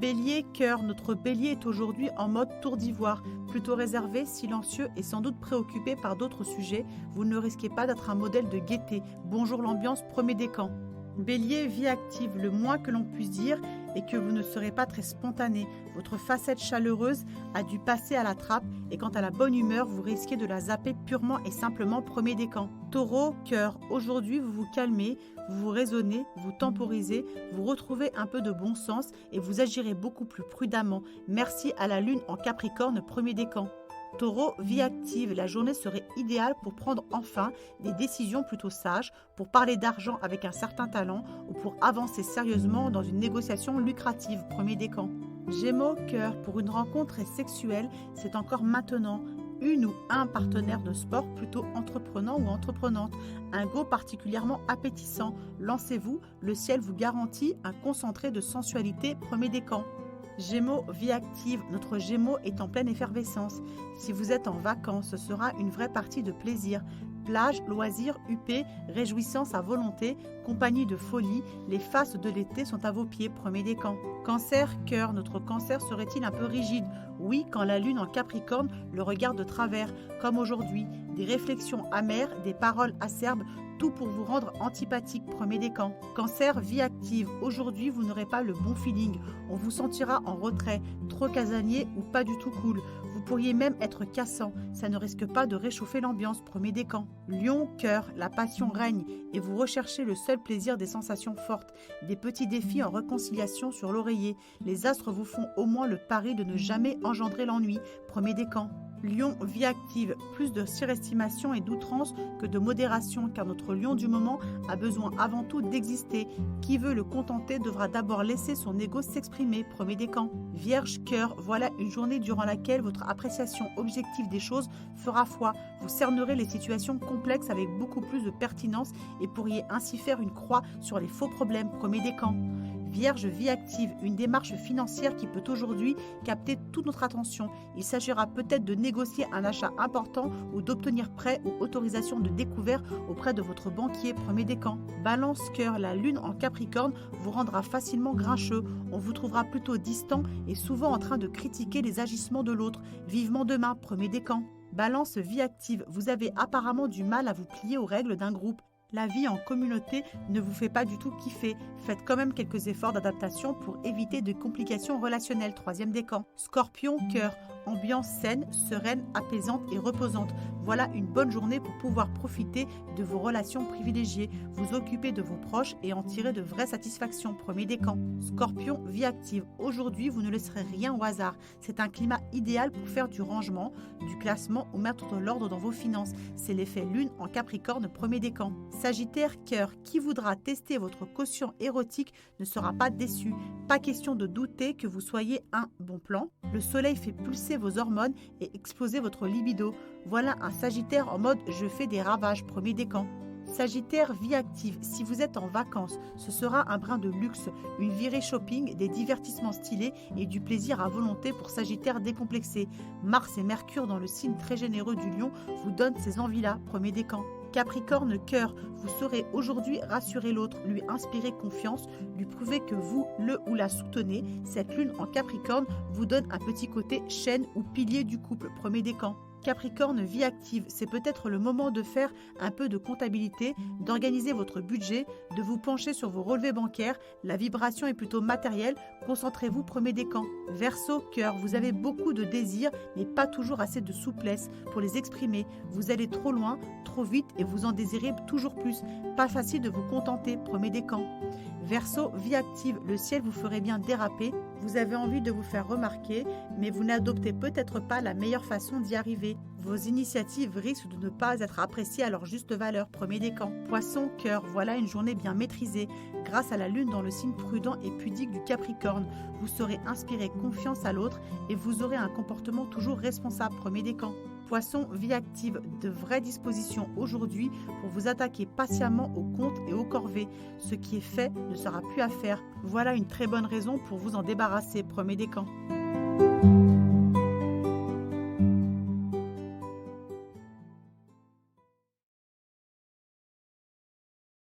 Bélier, cœur, notre bélier est aujourd'hui en mode tour d'ivoire, plutôt réservé, silencieux et sans doute préoccupé par d'autres sujets. Vous ne risquez pas d'être un modèle de gaieté. Bonjour l'ambiance, premier décan. Bélier, vie active, le moins que l'on puisse dire est que vous ne serez pas très spontané. Votre facette chaleureuse a dû passer à la trappe et quant à la bonne humeur, vous risquez de la zapper purement et simplement premier décan. Taureau, cœur, aujourd'hui vous vous calmez, vous vous raisonnez, vous temporisez, vous retrouvez un peu de bon sens et vous agirez beaucoup plus prudemment. Merci à la lune en Capricorne, premier décan. Taureau, vie active, la journée serait idéale pour prendre enfin des décisions plutôt sages, pour parler d'argent avec un certain talent ou pour avancer sérieusement dans une négociation lucrative, premier décan. Gémeaux, cœur, pour une rencontre sexuelle, c'est encore maintenant. Une ou un partenaire de sport plutôt entreprenant ou entreprenante, un go particulièrement appétissant. Lancez-vous, le ciel vous garantit un concentré de sensualité, premier décan. Gémeaux, vie active, notre Gémeaux est en pleine effervescence. Si vous êtes en vacances, ce sera une vraie partie de plaisir. Plage, loisirs, huppé, réjouissance à volonté, compagnie de folie, les faces de l'été sont à vos pieds, premier décan. Cancer, cœur, notre cancer serait-il un peu rigide? Oui, quand la lune en Capricorne le regarde de travers, comme aujourd'hui. Des réflexions amères, des paroles acerbes, tout pour vous rendre antipathique, premier décan. Cancer, vie active, aujourd'hui vous n'aurez pas le bon feeling, on vous sentira en retrait, trop casanier ou pas du tout cool. Vous pourriez même être cassant, ça ne risque pas de réchauffer l'ambiance, premier décan. Lion, cœur, la passion règne et vous recherchez le seul plaisir des sensations fortes, des petits défis en réconciliation sur l'oreiller. Les astres vous font au moins le pari de ne jamais engendrer l'ennui, premier décan. Lion, vie active, plus de surestimation et d'outrance que de modération car notre lion du moment a besoin avant tout d'exister. Qui veut le contenter devra d'abord laisser son ego s'exprimer, premier décan. Vierge, cœur, voilà une journée durant laquelle votre appréciation objective des choses fera foi. Vous cernerez les situations complexes avec beaucoup plus de pertinence et pourriez ainsi faire une croix sur les faux problèmes, premier décan. Vierge, vie active, une démarche financière qui peut aujourd'hui capter toute notre attention. Il s'agira peut-être de négocier un achat important ou d'obtenir prêt ou autorisation de découvert auprès de votre banquier, premier décan. Balance, cœur, la lune en Capricorne vous rendra facilement grincheux. On vous trouvera plutôt distant et souvent en train de critiquer les agissements de l'autre. Vivement demain, premier décan. Balance, vie active, vous avez apparemment du mal à vous plier aux règles d'un groupe. La vie en communauté ne vous fait pas du tout kiffer. Faites quand même quelques efforts d'adaptation pour éviter de complications relationnelles. Troisième décan. Scorpion, cœur. Ambiance saine, sereine, apaisante et reposante. Voilà une bonne journée pour pouvoir profiter de vos relations privilégiées, vous occuper de vos proches et en tirer de vraies satisfactions. Premier décan. Scorpion, vie active. Aujourd'hui, vous ne laisserez rien au hasard. C'est un climat idéal pour faire du rangement, du classement ou mettre de l'ordre dans vos finances. C'est l'effet lune en Capricorne, premier décan. Sagittaire, cœur, qui voudra tester votre quotient érotique ne sera pas déçu. Pas question de douter que vous soyez un bon plan. Le soleil fait pulser vos hormones et exploser votre libido. Voilà un Sagittaire en mode je fais des ravages, premier décan. Sagittaire, vie active, si vous êtes en vacances, ce sera un brin de luxe, une virée shopping, des divertissements stylés et du plaisir à volonté pour Sagittaire décomplexé. Mars et Mercure dans le signe très généreux du Lion vous donnent ces envies-là, premier décan. Capricorne, cœur, vous saurez aujourd'hui rassurer l'autre, lui inspirer confiance, lui prouver que vous, le ou la soutenez. Cette lune en Capricorne vous donne un petit côté chaîne ou pilier du couple, premier décan. Capricorne, vie active, c'est peut-être le moment de faire un peu de comptabilité, d'organiser votre budget, de vous pencher sur vos relevés bancaires. La vibration est plutôt matérielle, concentrez-vous, premier décan. Verseau, cœur, vous avez beaucoup de désirs, mais pas toujours assez de souplesse pour les exprimer. Vous allez trop loin, trop vite et vous en désirez toujours plus. Pas facile de vous contenter, premier décan. Verseau, vie active, le ciel vous ferait bien déraper. Vous avez envie de vous faire remarquer, mais vous n'adoptez peut-être pas la meilleure façon d'y arriver. Vos initiatives risquent de ne pas être appréciées à leur juste valeur, premier décan. Poisson, cœur, voilà une journée bien maîtrisée. Grâce à la lune dans le signe prudent et pudique du Capricorne, vous saurez inspirer confiance à l'autre et vous aurez un comportement toujours responsable, premier décan. Poisson, vie active, de vraies dispositions aujourd'hui pour vous attaquer patiemment aux comptes et aux corvées. Ce qui est fait ne sera plus à faire. Voilà une très bonne raison pour vous en débarrasser, premier décan.